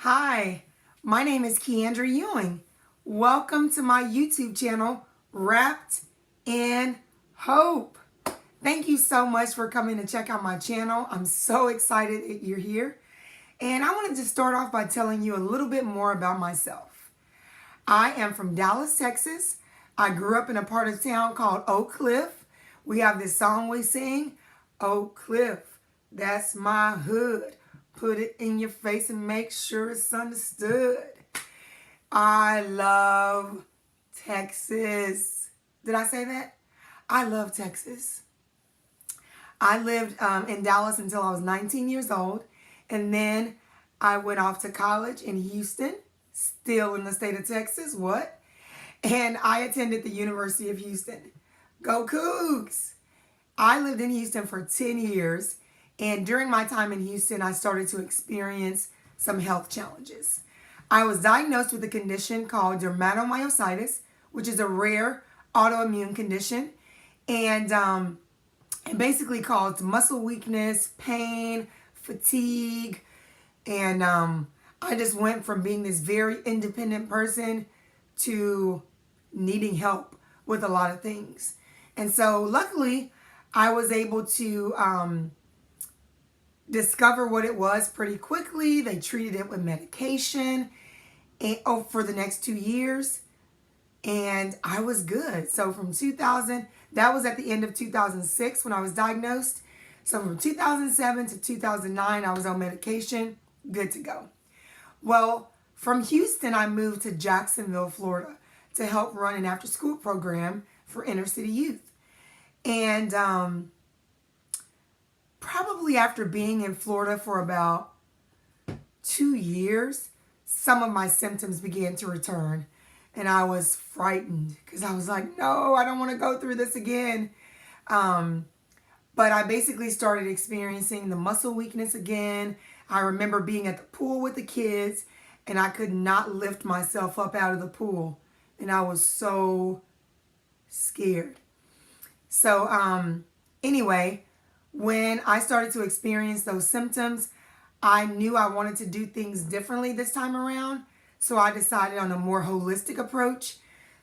Hi, my name is Keandra Ewing. Welcome to my YouTube channel, Wrapped in Hope. Thank you so much for coming to check out my channel. I'm so excited that you're here. And I wanted to start off by telling you a little bit more about myself. I am from Dallas, Texas. I grew up in a part of town called Oak Cliff. We have this song we sing, Oak Cliff, that's my hood. Put it in your face and make sure it's understood. I love Texas. Did I say that? I love Texas. I lived in Dallas until I was 19 years old. And then I went off to college in Houston, still in the state of Texas. What? And I attended the University of Houston. Go Cougs! I lived in Houston for 10 years. And during my time in Houston, I started to experience some health challenges. I was diagnosed with a condition called dermatomyositis, which is a rare autoimmune condition. And it basically causes muscle weakness, pain, fatigue. And I just went from being this very independent person to needing help with a lot of things. And so luckily, I was able to discover what it was pretty quickly. They treated it with medication for the next 2 years. And I was good. So from 2000, that was at the end of 2006 when I was diagnosed. So from 2007 to 2009, I was on medication, good to go. Well, from Houston, I moved to Jacksonville, Florida to help run an after-school program for inner city youth. And probably after being in Florida for about 2 years, some of my symptoms began to return. And I was frightened because I was like, no, I don't want to go through this again. But I basically started experiencing the muscle weakness again. I remember being at the pool with the kids and I could not lift myself up out of the pool. And I was so scared. So anyway, when I started to experience those symptoms, I knew I wanted to do things differently this time around. So I decided on a more holistic approach.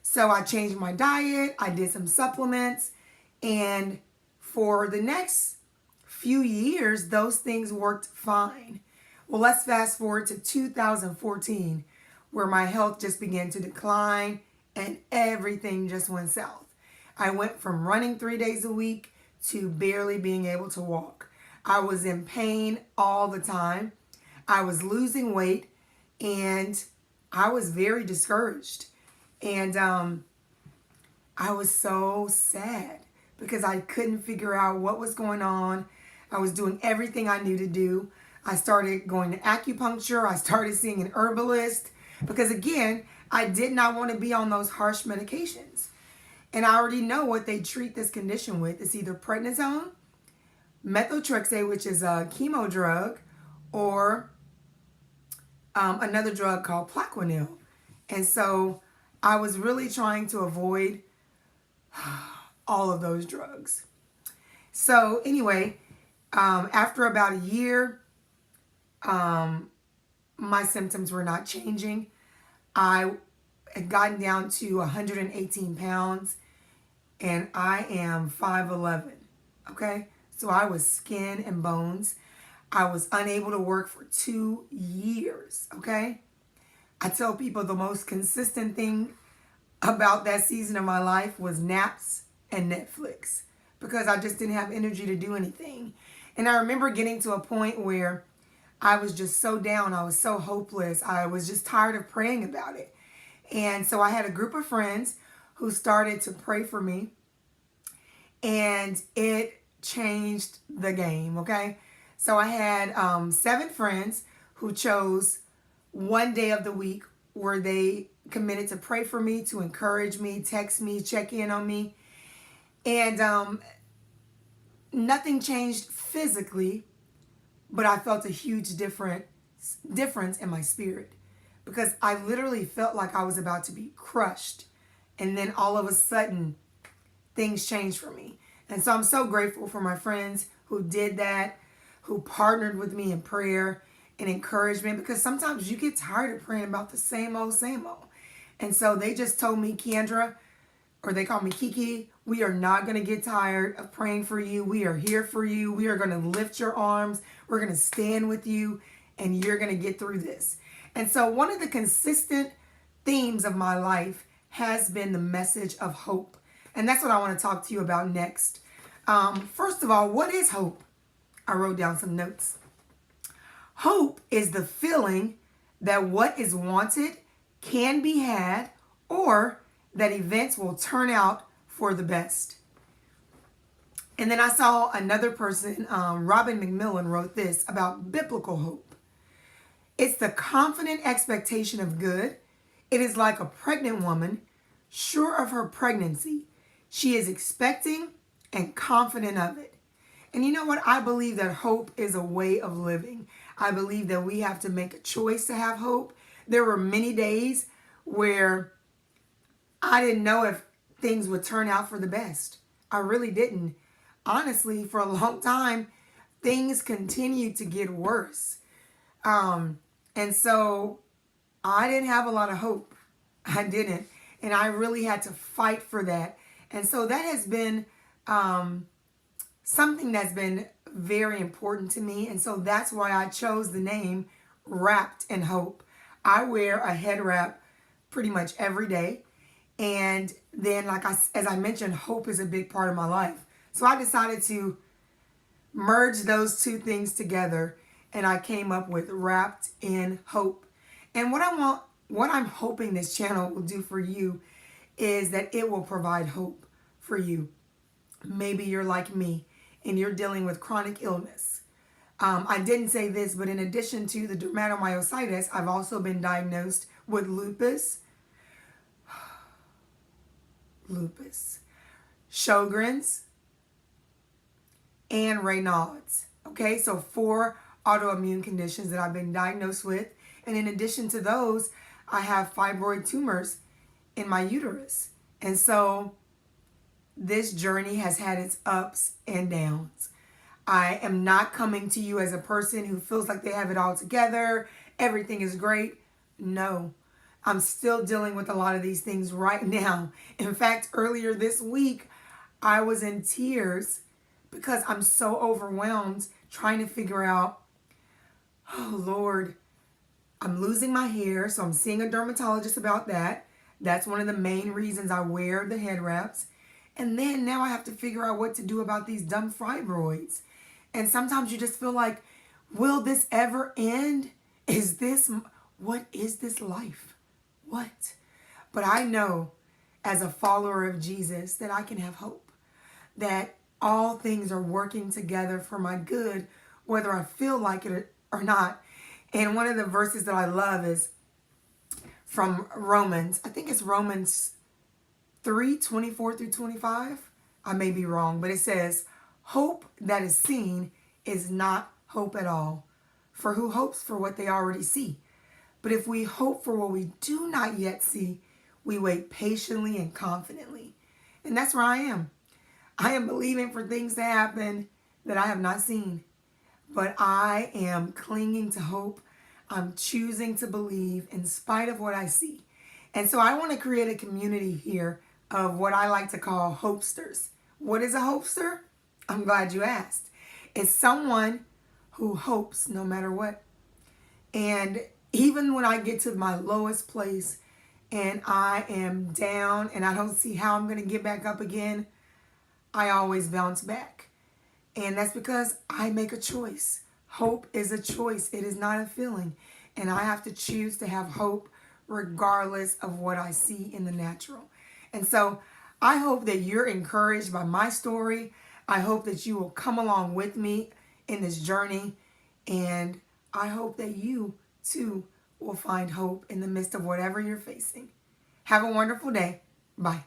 So I changed my diet, I did some supplements, and for the next few years, those things worked fine. Well, let's fast forward to 2014, where my health just began to decline and everything just went south. I went from running 3 days a week to barely being able to walk. I was in pain all the time. I was losing weight and I was very discouraged. And I was so sad because I couldn't figure out what was going on. I was doing everything I knew to do. I started going to acupuncture. I started seeing an herbalist because, again, I did not want to be on those harsh medications. And I already know what they treat this condition with. It's either prednisone, methotrexate, which is a chemo drug, or another drug called Plaquenil. And so I was really trying to avoid all of those drugs. So anyway, after about a year, my symptoms were not changing. I had gotten down to 118 pounds and I am 5'11", okay? So I was skin and bones. I was unable to work for 2 years, okay? I tell people the most consistent thing about that season of my life was naps and Netflix because I just didn't have energy to do anything. And I remember getting to a point where I was just so down. I was so hopeless. I was just tired of praying about it. And so I had a group of friends who started to pray for me. And it changed the game, okay? So I had 7 friends who chose one day of the week where they committed to pray for me, to encourage me, text me, check in on me. And nothing changed physically, but I felt a huge difference in my spirit because I literally felt like I was about to be crushed. And then all of a sudden, things changed for me. And so I'm so grateful for my friends who did that, who partnered with me in prayer. and encouragement, because sometimes you get tired of praying about the same old, same old. And so they just told me, Kendra, or they call me Kiki, we are not going to get tired of praying for you. We are here for you. We are going to lift your arms. We're going to stand with you, and you're going to get through this. And so one of the consistent themes of my life has been the message of hope. And that's what I want to talk to you about next. First of all, what is hope? I wrote down some notes. Hope is the feeling that what is wanted can be had, or that events will turn out for the best. And then I saw another person, Robin McMillan, wrote this about biblical hope. It's the confident expectation of good. It is like a pregnant woman, sure of her pregnancy. She is expecting and confident of it. And you know what? I believe that hope is a way of living. I believe that we have to make a choice to have hope. There were many days where I didn't know if things would turn out for the best. I really didn't. Honestly, for a long time, things continued to get worse. And so I didn't have a lot of hope. I didn't. And I really had to fight for that. And so that has been something that's been very important to me. And so that's why I chose the name Wrapped in Hope. I wear a head wrap pretty much every day. And then, as I mentioned, hope is a big part of my life. So I decided to merge those two things together, and I came up with Wrapped in Hope. And what I'm hoping this channel will do for you is that it will provide hope for you. Maybe you're like me and you're dealing with chronic illness. I didn't say this, but in addition to the dermatomyositis, I've also been diagnosed with lupus, Sjogren's, and Raynaud's. Okay, so 4 autoimmune conditions that I've been diagnosed with. And in addition to those, I have fibroid tumors in my uterus. And so this journey has had its ups and downs. I am not coming to you as a person who feels like they have it all together. Everything is great. No. I'm still dealing with a lot of these things right now. In fact, earlier this week, I was in tears because I'm so overwhelmed trying to figure out, oh Lord, I'm losing my hair, so I'm seeing a dermatologist about that. That's one of the main reasons I wear the head wraps. And then now I have to figure out what to do about these dumb fibroids. And sometimes you just feel like, will this ever end? What is this life? What? But I know as a follower of Jesus that I can have hope, that all things are working together for my good, whether I feel like it or not. And one of the verses that I love is from Romans. I think it's Romans 3:24-25. I may be wrong, but it says, hope that is seen is not hope at all. For who hopes for what they already see? But if we hope for what we do not yet see, we wait patiently and confidently. And that's where I am. I am believing for things to happen that I have not seen. But I am clinging to hope. I'm choosing to believe in spite of what I see. And so I want to create a community here of what I like to call hopesters. What is a hopester? I'm glad you asked. It's someone who hopes no matter what. And even when I get to my lowest place and I am down and I don't see how I'm going to get back up again, I always bounce back. And that's because I make a choice. Hope is a choice. It is not a feeling. And I have to choose to have hope regardless of what I see in the natural. And so I hope that you're encouraged by my story. I hope that you will come along with me in this journey. And I hope that you too will find hope in the midst of whatever you're facing. Have a wonderful day. Bye.